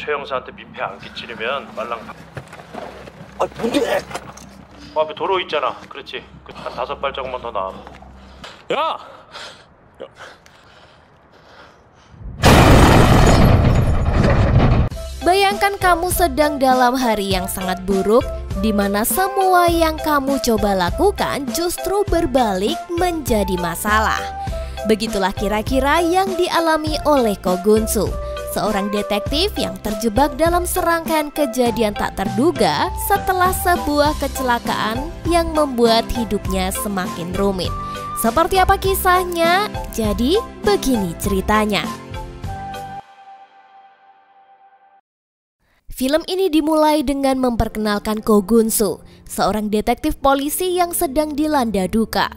최 형사한테 민폐 안 끼치려면 말랑. 아, 뭔데? 앞에 도로 있잖아. 그렇지. 한 5발짝만 더 나와. 야! Bayangkan kamu sedang dalam hari yang sangat buruk, di mana semua yang kamu coba lakukan justru berbalik menjadi masalah. Begitulah kira-kira yang dialami oleh Ko Gun-soo, seorang detektif yang terjebak dalam serangkaian kejadian tak terduga setelah sebuah kecelakaan yang membuat hidupnya semakin rumit. Seperti apa kisahnya? Jadi begini ceritanya. Film ini dimulai dengan memperkenalkan Ko Gun-soo, seorang detektif polisi yang sedang dilanda duka.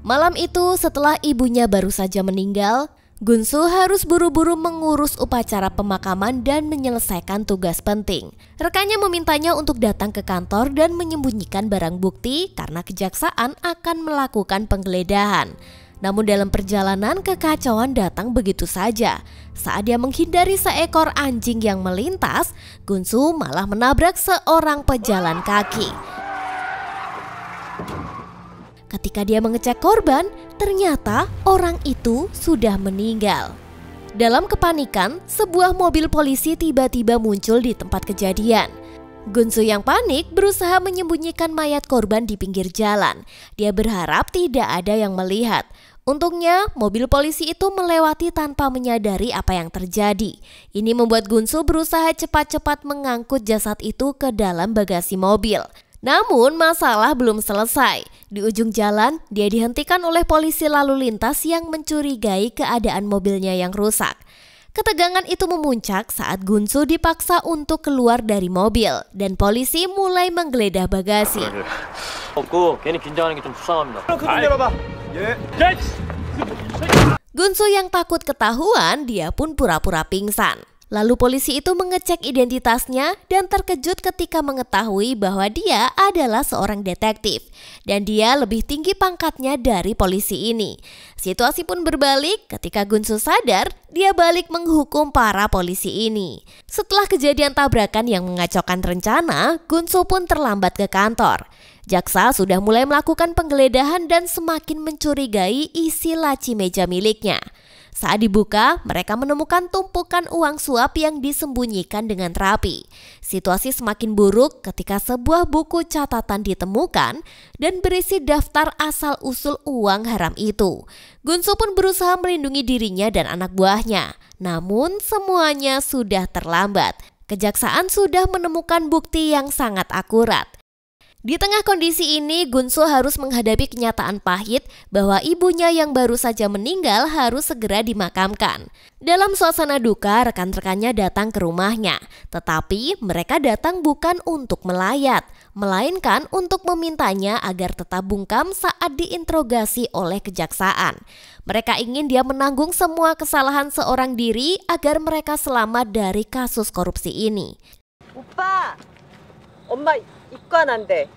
Malam itu setelah ibunya baru saja meninggal, Gun-soo harus buru-buru mengurus upacara pemakaman dan menyelesaikan tugas penting. Rekannya memintanya untuk datang ke kantor dan menyembunyikan barang bukti karena kejaksaan akan melakukan penggeledahan. Namun dalam perjalanan kekacauan datang begitu saja. Saat dia menghindari seekor anjing yang melintas, Gun-soo malah menabrak seorang pejalan kaki. Ketika dia mengecek korban, ternyata orang itu sudah meninggal. Dalam kepanikan, sebuah mobil polisi tiba-tiba muncul di tempat kejadian. Gun-soo yang panik berusaha menyembunyikan mayat korban di pinggir jalan. Dia berharap tidak ada yang melihat. Untungnya, mobil polisi itu melewati tanpa menyadari apa yang terjadi. Ini membuat Gun-soo berusaha cepat-cepat mengangkut jasad itu ke dalam bagasi mobil. Namun masalah belum selesai. Di ujung jalan, dia dihentikan oleh polisi lalu lintas yang mencurigai keadaan mobilnya yang rusak. Ketegangan itu memuncak saat Gun-soo dipaksa untuk keluar dari mobil dan polisi mulai menggeledah bagasi. 괜히 긴장하는 게 좀 수상합니다. Gun-soo yang takut ketahuan, dia pun pura-pura pingsan. Lalu polisi itu mengecek identitasnya dan terkejut ketika mengetahui bahwa dia adalah seorang detektif dan dia lebih tinggi pangkatnya dari polisi ini. Situasi pun berbalik ketika Gun-soo sadar, dia balik menghukum para polisi ini. Setelah kejadian tabrakan yang mengacaukan rencana, Gun-soo pun terlambat ke kantor. Jaksa sudah mulai melakukan penggeledahan dan semakin mencurigai isi laci meja miliknya. Saat dibuka, mereka menemukan tumpukan uang suap yang disembunyikan dengan rapi. Situasi semakin buruk ketika sebuah buku catatan ditemukan dan berisi daftar asal-usul uang haram itu. Gun-soo pun berusaha melindungi dirinya dan anak buahnya. Namun semuanya sudah terlambat. Kejaksaan sudah menemukan bukti yang sangat akurat. Di tengah kondisi ini, Gun-soo harus menghadapi kenyataan pahit bahwa ibunya yang baru saja meninggal harus segera dimakamkan. Dalam suasana duka, rekan-rekannya datang ke rumahnya. Tetapi mereka datang bukan untuk melayat, melainkan untuk memintanya agar tetap bungkam saat diinterogasi oleh kejaksaan. Mereka ingin dia menanggung semua kesalahan seorang diri agar mereka selamat dari kasus korupsi ini. 오빠, 엄마 입관한대.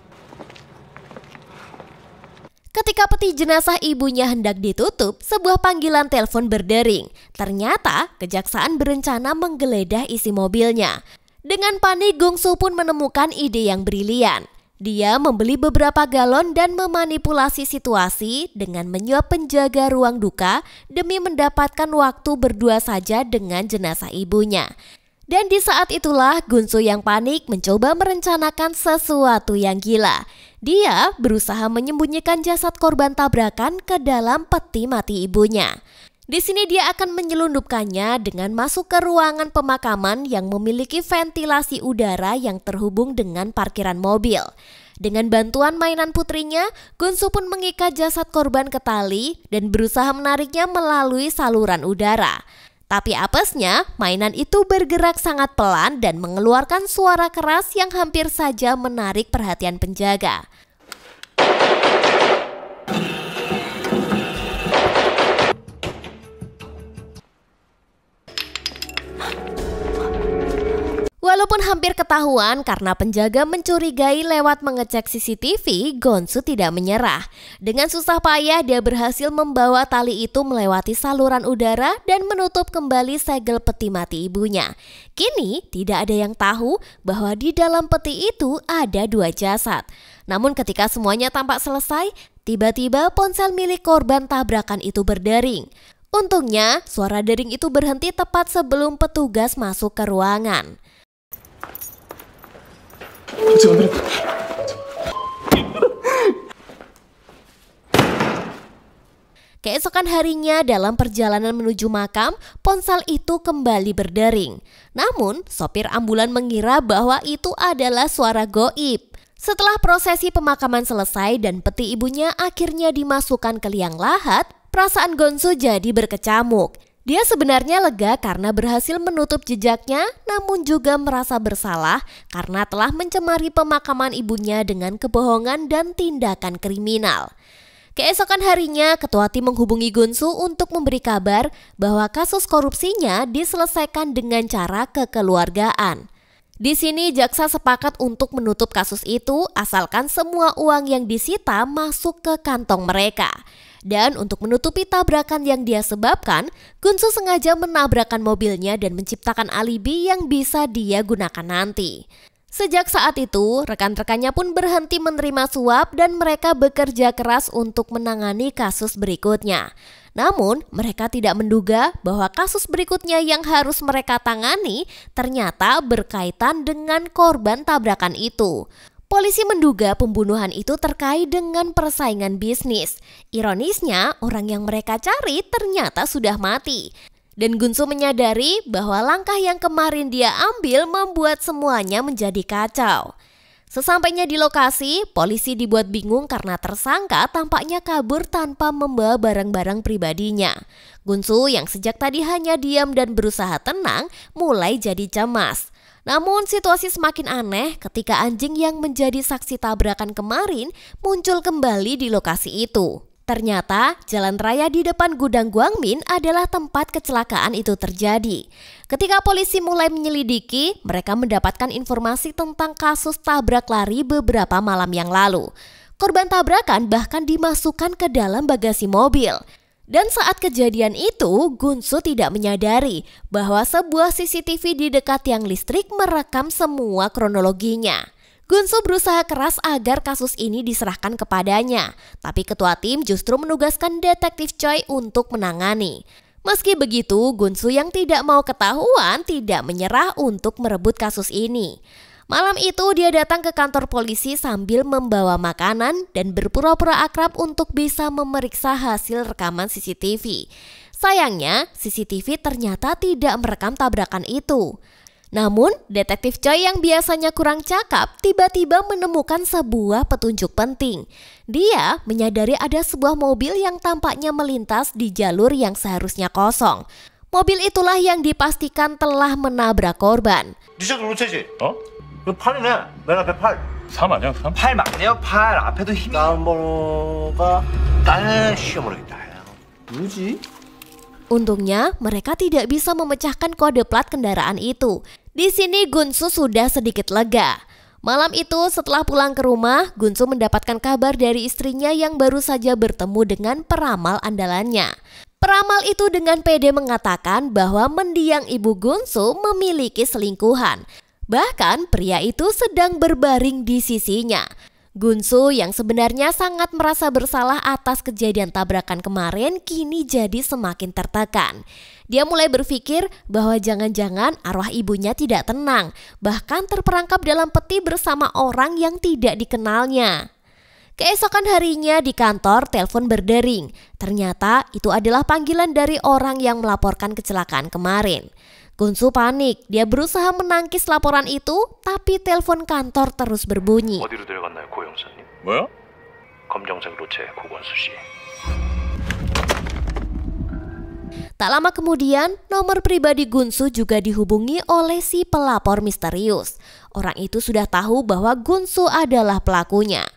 Ketika peti jenazah ibunya hendak ditutup, sebuah panggilan telepon berdering. Ternyata kejaksaan berencana menggeledah isi mobilnya. Dengan panik, Gun-soo pun menemukan ide yang brilian. Dia membeli beberapa galon dan memanipulasi situasi dengan menyuap penjaga ruang duka demi mendapatkan waktu berdua saja dengan jenazah ibunya. Dan di saat itulah Gun-soo yang panik mencoba merencanakan sesuatu yang gila. Dia berusaha menyembunyikan jasad korban tabrakan ke dalam peti mati ibunya. Di sini dia akan menyelundupkannya dengan masuk ke ruangan pemakaman yang memiliki ventilasi udara yang terhubung dengan parkiran mobil. Dengan bantuan mainan putrinya, Gun-soo pun mengikat jasad korban ke tali dan berusaha menariknya melalui saluran udara. Tapi apesnya, mainan itu bergerak sangat pelan dan mengeluarkan suara keras yang hampir saja menarik perhatian penjaga. Walaupun hampir ketahuan karena penjaga mencurigai lewat mengecek CCTV, Gonsu tidak menyerah. Dengan susah payah dia berhasil membawa tali itu melewati saluran udara dan menutup kembali segel peti mati ibunya. Kini tidak ada yang tahu bahwa di dalam peti itu ada 2 jasad. Namun ketika semuanya tampak selesai, tiba-tiba ponsel milik korban tabrakan itu berdering. Untungnya suara dering itu berhenti tepat sebelum petugas masuk ke ruangan. Keesokan harinya dalam perjalanan menuju makam, ponsel itu kembali berdering. Namun, sopir ambulan mengira bahwa itu adalah suara goib. Setelah prosesi pemakaman selesai dan peti ibunya akhirnya dimasukkan ke liang lahat, perasaan Gonsu jadi berkecamuk. Dia sebenarnya lega karena berhasil menutup jejaknya, namun juga merasa bersalah karena telah mencemari pemakaman ibunya dengan kebohongan dan tindakan kriminal. Keesokan harinya, ketua tim menghubungi Gonsu untuk memberi kabar bahwa kasus korupsinya diselesaikan dengan cara kekeluargaan. Di sini jaksa sepakat untuk menutup kasus itu asalkan semua uang yang disita masuk ke kantong mereka. Dan untuk menutupi tabrakan yang dia sebabkan, Gonsu sengaja menabrakkan mobilnya dan menciptakan alibi yang bisa dia gunakan nanti. Sejak saat itu, rekan-rekannya pun berhenti menerima suap dan mereka bekerja keras untuk menangani kasus berikutnya. Namun, mereka tidak menduga bahwa kasus berikutnya yang harus mereka tangani ternyata berkaitan dengan korban tabrakan itu. Polisi menduga pembunuhan itu terkait dengan persaingan bisnis. Ironisnya, orang yang mereka cari ternyata sudah mati. Dan Gonsu menyadari bahwa langkah yang kemarin dia ambil membuat semuanya menjadi kacau. Sesampainya di lokasi, polisi dibuat bingung karena tersangka tampaknya kabur tanpa membawa barang-barang pribadinya. Gonsu yang sejak tadi hanya diam dan berusaha tenang, mulai jadi cemas. Namun situasi semakin aneh ketika anjing yang menjadi saksi tabrakan kemarin muncul kembali di lokasi itu. Ternyata jalan raya di depan gudang Guangmin adalah tempat kecelakaan itu terjadi. Ketika polisi mulai menyelidiki, mereka mendapatkan informasi tentang kasus tabrak lari beberapa malam yang lalu. Korban tabrakan bahkan dimasukkan ke dalam bagasi mobil. Dan saat kejadian itu, Gonsu tidak menyadari bahwa sebuah CCTV di dekat tiang listrik merekam semua kronologinya. Gonsu berusaha keras agar kasus ini diserahkan kepadanya, tapi ketua tim justru menugaskan detektif Choi untuk menangani. Meski begitu, Gonsu yang tidak mau ketahuan tidak menyerah untuk merebut kasus ini. Malam itu dia datang ke kantor polisi sambil membawa makanan dan berpura-pura akrab untuk bisa memeriksa hasil rekaman CCTV. Sayangnya, CCTV ternyata tidak merekam tabrakan itu. Namun, detektif Choi yang biasanya kurang cakap tiba-tiba menemukan sebuah petunjuk penting. Dia menyadari ada sebuah mobil yang tampaknya melintas di jalur yang seharusnya kosong. Mobil itulah yang dipastikan telah menabrak korban. 그 팔이네. 맨 앞에 팔. 3 아니야? 3? 팔 맞네요. 팔 앞에도 힘이. 다음 번호가 나는 쉬어 모르겠다. 뭐지? Untungnya mereka tidak bisa memecahkan kode plat kendaraan itu. Di sini Gonsu sudah sedikit lega. Malam itu setelah pulang ke rumah, Gonsu mendapatkan kabar dari istrinya yang baru saja bertemu dengan peramal andalannya. Peramal itu dengan pede mengatakan bahwa mendiang ibu Gonsu memiliki selingkuhan. Bahkan pria itu sedang berbaring di sisinya. Gonsu yang sebenarnya sangat merasa bersalah atas kejadian tabrakan kemarin kini jadi semakin tertekan. Dia mulai berpikir bahwa jangan-jangan arwah ibunya tidak tenang, bahkan terperangkap dalam peti bersama orang yang tidak dikenalnya. Keesokan harinya di kantor telepon berdering. Ternyata itu adalah panggilan dari orang yang melaporkan kecelakaan kemarin. Gonsu panik, dia berusaha menangkis laporan itu, tapi telepon kantor terus berbunyi. 어디로 데려갔나요, 고 형사님? 뭐야? 검정색 로체 고건수 씨. Tak lama kemudian, nomor pribadi Gonsu juga dihubungi oleh si pelapor misterius. Orang itu sudah tahu bahwa Gonsu adalah pelakunya.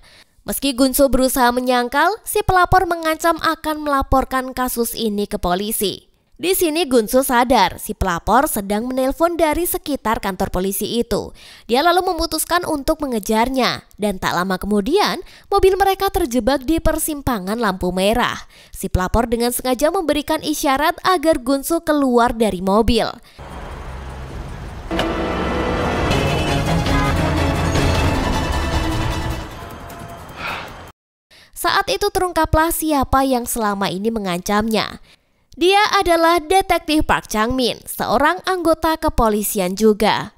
Meski Gonsu berusaha menyangkal, si pelapor mengancam akan melaporkan kasus ini ke polisi. Di sini Gunsu sadar si pelapor sedang menelpon dari sekitar kantor polisi itu. Dia lalu memutuskan untuk mengejarnya dan tak lama kemudian mobil mereka terjebak di persimpangan lampu merah. Si pelapor dengan sengaja memberikan isyarat agar Gunsu keluar dari mobil. Saat itu terungkaplah siapa yang selama ini mengancamnya. Dia adalah detektif Park Chang-min, seorang anggota kepolisian juga.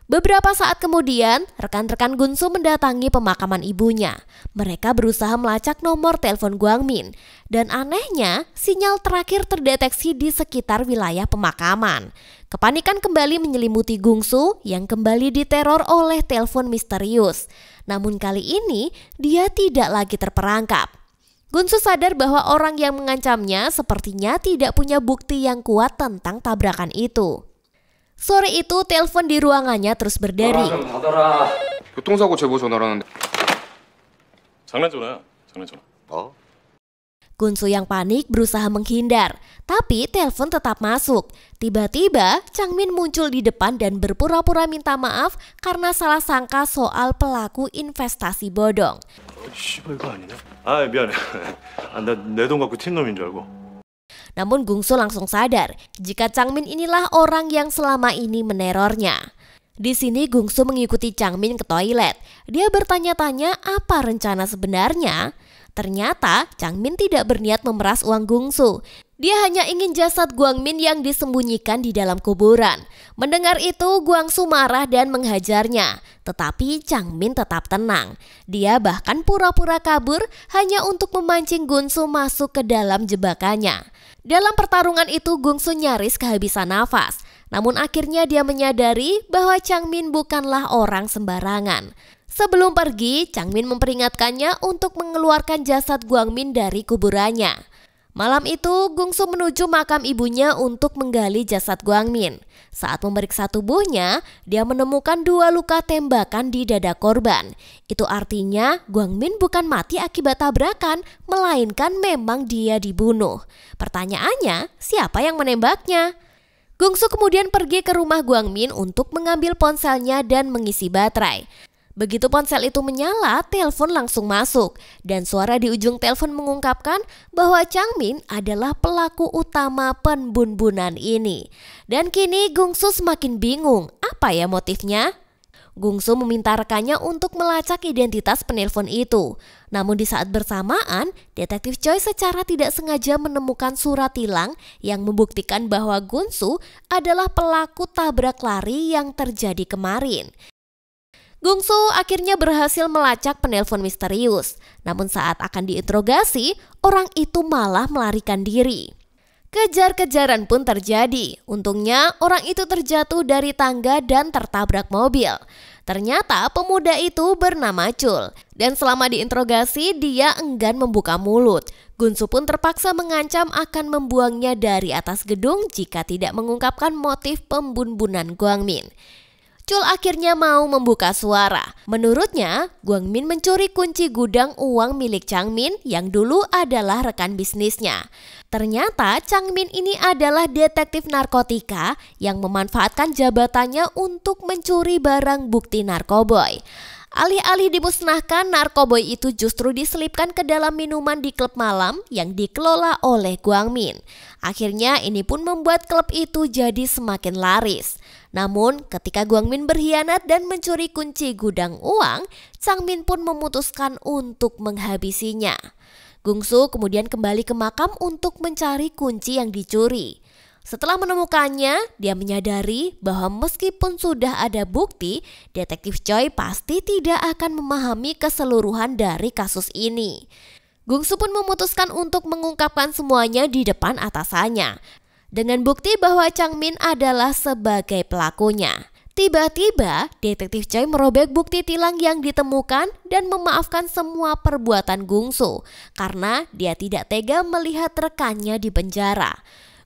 Beberapa saat kemudian, rekan-rekan Gunsu mendatangi pemakaman ibunya. Mereka berusaha melacak nomor telepon Gwang-min. Dan anehnya, sinyal terakhir terdeteksi di sekitar wilayah pemakaman. Kepanikan kembali menyelimuti Gunsu yang kembali diteror oleh telepon misterius. Namun kali ini, dia tidak lagi terperangkap. Gunsu sadar bahwa orang yang mengancamnya sepertinya tidak punya bukti yang kuat tentang tabrakan itu. Sore itu telepon di ruangannya terus berdering. 교통사고 제보 전화라는데. 장난전화야, 장난전화. Gunsu yang panik berusaha menghindar, tapi telepon tetap masuk. Tiba-tiba Chang-min muncul di depan dan berpura-pura minta maaf karena salah sangka soal pelaku investasi bodong. 씨발 이거 아니냐? 아 미안해. 내 돈 갖고 튄 놈인 줄 알고. Namun Gunsu langsung sadar jika Chang-min inilah orang yang selama ini menerornya. Di sini Gunsu mengikuti Chang-min ke toilet. Dia bertanya-tanya apa rencana sebenarnya. Ternyata Chang-min tidak berniat memeras uang Gunsu. Dia hanya ingin jasad Gwang-min yang disembunyikan di dalam kuburan. Mendengar itu, Gwang-su marah dan menghajarnya. Tetapi Chang-min tetap tenang. Dia bahkan pura-pura kabur hanya untuk memancing Gunsu masuk ke dalam jebakannya. Dalam pertarungan itu, Gunsu nyaris kehabisan nafas. Namun akhirnya dia menyadari bahwa Chang-min bukanlah orang sembarangan. Sebelum pergi, Chang-min memperingatkannya untuk mengeluarkan jasad Gwang-min dari kuburannya. Malam itu, Gunsu menuju makam ibunya untuk menggali jasad Gwang-min. Saat memeriksa tubuhnya, dia menemukan 2 luka tembakan di dada korban. Itu artinya Gwang-min bukan mati akibat tabrakan, melainkan memang dia dibunuh. Pertanyaannya, siapa yang menembaknya? Gunsu kemudian pergi ke rumah Gwang-min untuk mengambil ponselnya dan mengisi baterai. Begitu ponsel itu menyala, telepon langsung masuk dan suara di ujung telepon mengungkapkan bahwa Chang-min adalah pelaku utama pembunuhan ini. Dan kini Gunsu semakin bingung, apa ya motifnya? Gunsu meminta rekannya untuk melacak identitas penelpon itu. Namun di saat bersamaan, Detektif Choi secara tidak sengaja menemukan surat tilang yang membuktikan bahwa Gunsu adalah pelaku tabrak lari yang terjadi kemarin. Gunsu akhirnya berhasil melacak penelpon misterius. Namun saat akan diinterogasi, orang itu malah melarikan diri. Kejar-kejaran pun terjadi. Untungnya orang itu terjatuh dari tangga dan tertabrak mobil. Ternyata pemuda itu bernama Chul. Dan selama diinterogasi dia enggan membuka mulut. Gunsu pun terpaksa mengancam akan membuangnya dari atas gedung jika tidak mengungkapkan motif pembunuhan Gwang-min. Chul akhirnya mau membuka suara. Menurutnya, Gwang-min mencuri kunci gudang uang milik Chang-min yang dulu adalah rekan bisnisnya. Ternyata Chang-min ini adalah detektif narkotika yang memanfaatkan jabatannya untuk mencuri barang bukti narkoboy. Alih-alih dimusnahkan, narkoboy itu justru diselipkan ke dalam minuman di klub malam yang dikelola oleh Gwang-min. Akhirnya ini pun membuat klub itu jadi semakin laris. Namun ketika Gwang-min berkhianat dan mencuri kunci gudang uang, Chang-min pun memutuskan untuk menghabisinya. Gunsu kemudian kembali ke makam untuk mencari kunci yang dicuri. Setelah menemukannya, dia menyadari bahwa meskipun sudah ada bukti, Detektif Choi pasti tidak akan memahami keseluruhan dari kasus ini. Gunsu pun memutuskan untuk mengungkapkan semuanya di depan atasannya, dengan bukti bahwa Chang-min adalah sebagai pelakunya. Tiba-tiba, Detektif Choi merobek bukti tilang yang ditemukan dan memaafkan semua perbuatan Gunsu karena dia tidak tega melihat rekannya di penjara.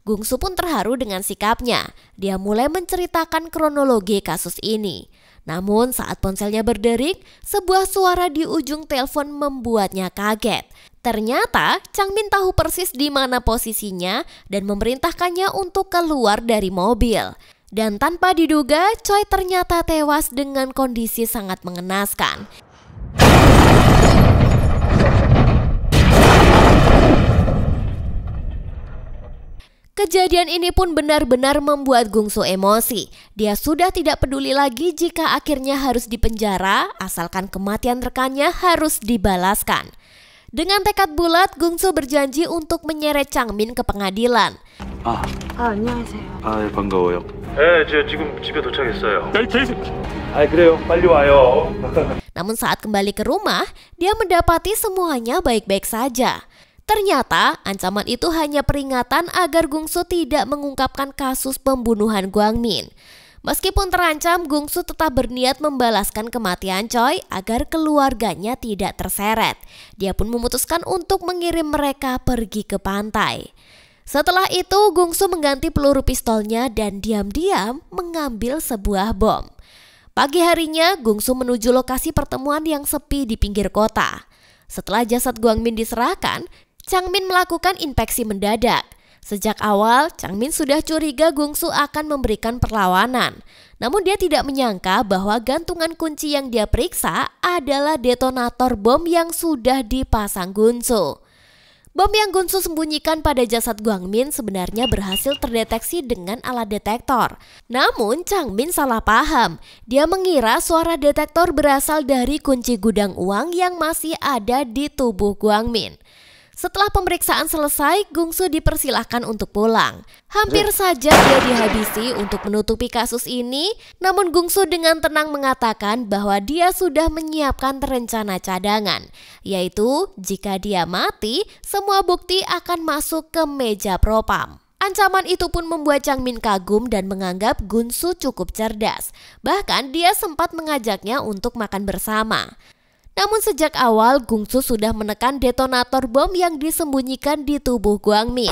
Gunsu pun terharu dengan sikapnya. Dia mulai menceritakan kronologi kasus ini. Namun saat ponselnya berdering, sebuah suara di ujung telepon membuatnya kaget. Ternyata Changmin tahu persis di mana posisinya dan memerintahkannya untuk keluar dari mobil. Dan tanpa diduga, Choi ternyata tewas dengan kondisi sangat mengenaskan. Kejadian ini pun benar-benar membuat Gungsu emosi. Dia sudah tidak peduli lagi jika akhirnya harus dipenjara, asalkan kematian rekannya harus dibalaskan. Dengan tekad bulat, Gungsu berjanji untuk menyeret Changmin ke pengadilan. 안녕하세요. 예, 반가워요. 예, 지금 집에 도착했어요. 그래요. 빨리 와요. Namun saat kembali ke rumah, dia mendapati semuanya baik-baik saja. Ternyata ancaman itu hanya peringatan agar Gungsu tidak mengungkapkan kasus pembunuhan Gwangmin. Meskipun terancam, Gungsu tetap berniat membalaskan kematian Choi agar keluarganya tidak terseret. Dia pun memutuskan untuk mengirim mereka pergi ke pantai. Setelah itu, Gungsu mengganti peluru pistolnya dan diam-diam mengambil sebuah bom. Pagi harinya, Gungsu menuju lokasi pertemuan yang sepi di pinggir kota. Setelah jasad Gwangmin diserahkan, Changmin melakukan inspeksi mendadak. Sejak awal, Changmin sudah curiga Gungsu akan memberikan perlawanan. Namun dia tidak menyangka bahwa gantungan kunci yang dia periksa adalah detonator bom yang sudah dipasang Gungsu. Bom yang Gungsu sembunyikan pada jasad Gwangmin sebenarnya berhasil terdeteksi dengan alat detektor. Namun Changmin salah paham. Dia mengira suara detektor berasal dari kunci gudang uang yang masih ada di tubuh Gwangmin. Setelah pemeriksaan selesai, Gungsu dipersilahkan untuk pulang. Hampir saja dia dihabisi untuk menutupi kasus ini, namun Gungsu dengan tenang mengatakan bahwa dia sudah menyiapkan rencana cadangan, yaitu jika dia mati, semua bukti akan masuk ke meja propam. Ancaman itu pun membuat Changmin kagum dan menganggap Gungsu cukup cerdas. Bahkan dia sempat mengajaknya untuk makan bersama. Namun sejak awal Gungsu sudah menekan detonator bom yang disembunyikan di tubuh Gwangmin.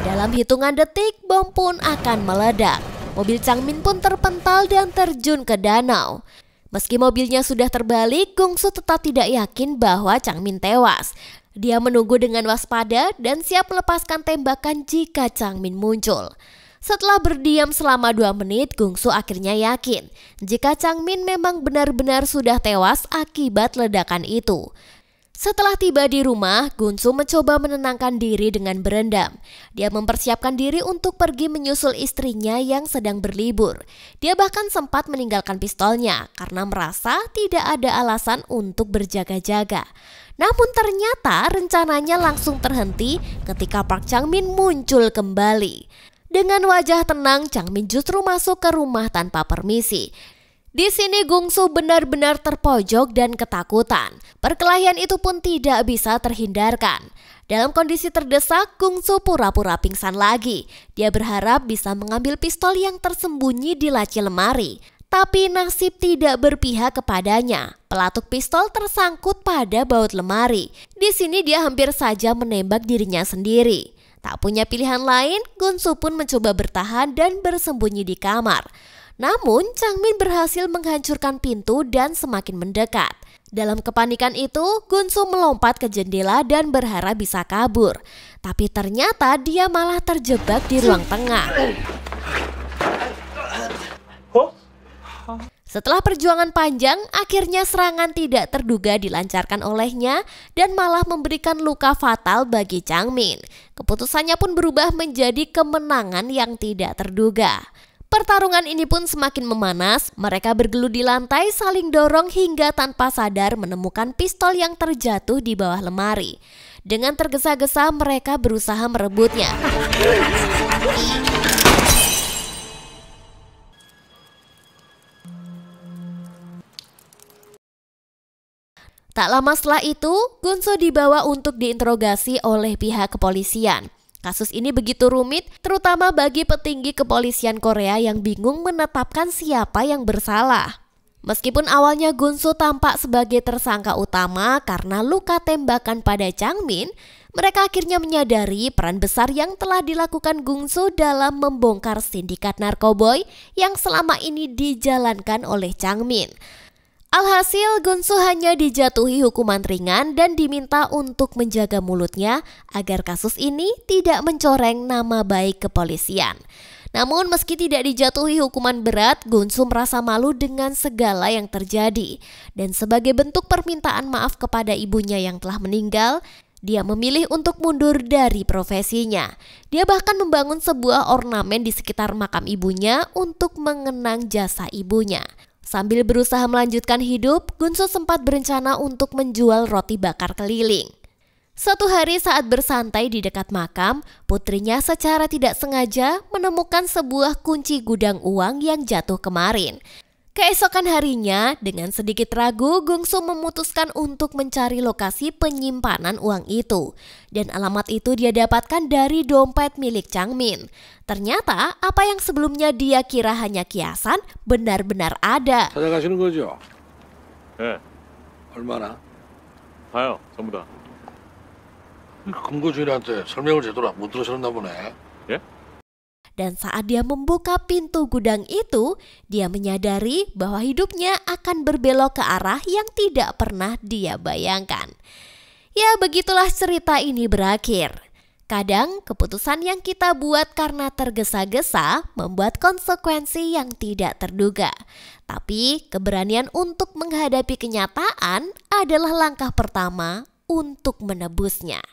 Dalam hitungan detik, bom pun akan meledak. Mobil Changmin pun terpental dan terjun ke danau. Meski mobilnya sudah terbalik, Gungsu tetap tidak yakin bahwa Changmin tewas. Dia menunggu dengan waspada dan siap melepaskan tembakan jika Changmin muncul. Setelah berdiam selama 2 menit, Gungsu akhirnya yakin jika Changmin memang benar-benar sudah tewas akibat ledakan itu. Setelah tiba di rumah, Gungsu mencoba menenangkan diri dengan berendam. Dia mempersiapkan diri untuk pergi menyusul istrinya yang sedang berlibur. Dia bahkan sempat meninggalkan pistolnya karena merasa tidak ada alasan untuk berjaga-jaga. Namun ternyata rencananya langsung terhenti ketika Park Changmin muncul kembali. Dengan wajah tenang, Changmin justru masuk ke rumah tanpa permisi. Di sini Gungsu benar-benar terpojok dan ketakutan. Perkelahian itu pun tidak bisa terhindarkan. Dalam kondisi terdesak, Gungsu pura-pura pingsan lagi. Dia berharap bisa mengambil pistol yang tersembunyi di laci lemari. Tapi nasib tidak berpihak kepadanya. Pelatuk pistol tersangkut pada baut lemari. Di sini dia hampir saja menembak dirinya sendiri. Tak punya pilihan lain, Gungsu pun mencoba bertahan dan bersembunyi di kamar. Namun, Changmin berhasil menghancurkan pintu dan semakin mendekat. Dalam kepanikan itu, Gungsu melompat ke jendela dan berharap bisa kabur. Tapi ternyata dia malah terjebak di ruang tengah. Setelah perjuangan panjang, akhirnya serangan tidak terduga dilancarkan olehnya dan malah memberikan luka fatal bagi Changmin. Keputusannya pun berubah menjadi kemenangan yang tidak terduga. Pertarungan ini pun semakin memanas, mereka bergelut di lantai saling dorong hingga tanpa sadar menemukan pistol yang terjatuh di bawah lemari. Dengan tergesa-gesa mereka berusaha merebutnya. Tak lama setelah itu, Gungsu dibawa untuk diinterogasi oleh pihak kepolisian. Kasus ini begitu rumit, terutama bagi petinggi kepolisian Korea yang bingung menetapkan siapa yang bersalah. Meskipun awalnya Gungsu tampak sebagai tersangka utama karena luka tembakan pada Changmin, Mereka akhirnya menyadari peran besar yang telah dilakukan Gungsu dalam membongkar sindikat narkoboy yang selama ini dijalankan oleh Changmin. Alhasil, Gunsu hanya dijatuhi hukuman ringan dan diminta untuk menjaga mulutnya agar kasus ini tidak mencoreng nama baik kepolisian. Namun meski tidak dijatuhi hukuman berat, Gunsu merasa malu dengan segala yang terjadi. Dan sebagai bentuk permintaan maaf kepada ibunya yang telah meninggal, dia memilih untuk mundur dari profesinya. Dia bahkan membangun sebuah ornamen di sekitar makam ibunya untuk mengenang jasa ibunya. Sambil berusaha melanjutkan hidup, Gunsu sempat berencana untuk menjual roti bakar keliling. Suatu hari saat bersantai di dekat makam, putrinya secara tidak sengaja menemukan sebuah kunci gudang uang yang jatuh kemarin. Keesokan harinya, dengan sedikit ragu, Gungsu memutuskan untuk mencari lokasi penyimpanan uang itu. Dan alamat itu dia dapatkan dari dompet milik Changmin. Ternyata, apa yang sebelumnya dia kira hanya kiasan, benar-benar ada. 찾아가시는 거죠? 네, 얼마나? 다요, 전부 다. 금고 주인한테 설명을 제대로 못 들으셨나 보네. 예? Dan saat dia membuka pintu gudang itu, dia menyadari bahwa hidupnya akan berbelok ke arah yang tidak pernah dia bayangkan. Ya, begitulah cerita ini berakhir. Kadang keputusan yang kita buat karena tergesa-gesa membuat konsekuensi yang tidak terduga. Tapi keberanian untuk menghadapi kenyataan adalah langkah pertama untuk menebusnya.